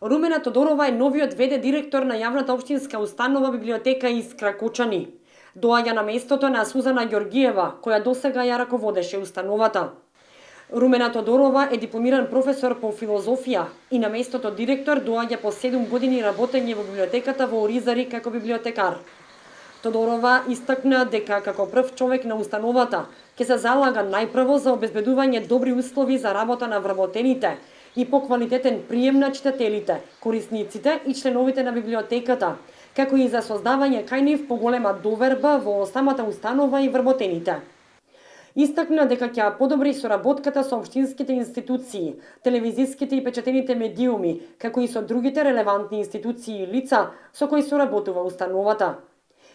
Румена Тодорова е новиот ВД директор на јавната општинска установа библиотека Искра Кучани. Доаѓа на местото на Сузана Ѓоргиева, која досега ја раководеше установата. Румена Тодорова е дипломиран професор по филозофија и на местото директор доаѓа по 7 години работење во библиотеката во Оризари како библиотекар. Тодорова истакна дека како прв човек на установата ќе се залага најпрво за обезбедување добри услови за работа на вработените и поквалитетен прием на читателите, корисниците и членовите на библиотеката, како и за создавање кај нив поголема доверба во самата установа и вработените. Истакна дека ќе подобри соработката со општинските институции, телевизиските и печатените медиуми, како и со другите релевантни институции и лица со кои соработува установата.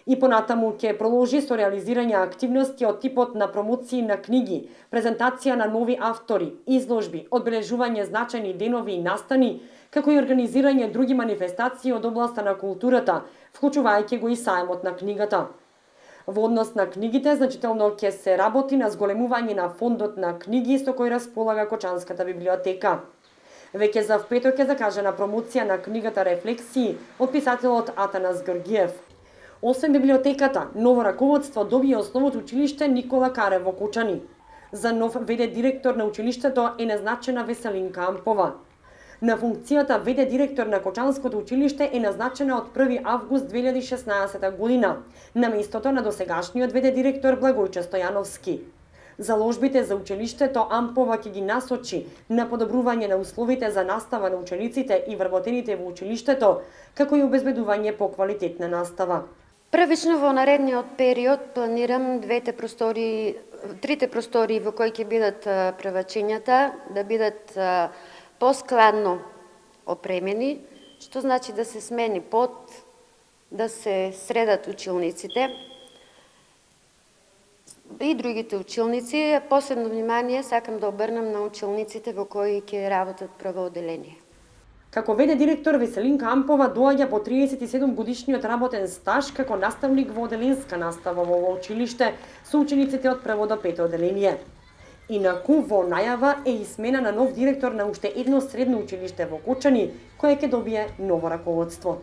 И понатаму ќе продолжи со реализирање активности од типот на промоции на книги, презентација на нови автори, изложби, одбележување значајни денови и настани, како и организирање други манифестации од областа на културата, вклучувајќи го и саемот на книгата. Во однос на книгите, значително ќе се работи на зголемување на фондот на книги со кој располага Кочанската библиотека. Веќе за впеток е закажана промоција на книгата Рефлексии од писателот Атанас Ѓоргиев. Освен библиотеката, ново раководство добија основното училиште Никола Карев во Кучани. За нов ВД директор на училиштето е назначена Веселинка Ампова. На функцијата ВД директор на Кочанското училиште е назначена од 1 август 2016 година, на местото на досегашниот ВД директор Благојче Стојановски. Заложбите за училиштето Ампова ќе ги насочи на подобрување на условите за настава на учениците и вработените во училиштето, како и обезбедување поквалитетна настава. Првично во наредниот период планирам трите простори во кои ќе бидат превачењата да бидат поскладно опремени, што значи да се смени под, да се средат училниците и другите училници. Посебно внимание сакам да обрнам на училниците во кои ќе работат прво оделение. Како ВД директор Веселинка Ампова доаѓа по 37 годишниот работен стаж како наставник во оделенска настава во ово училиште со учениците од прво до пето оделение. Инаку во најава е и смена на нов директор на уште едно средно училиште во Кучани, кое ќе добие ново раководство.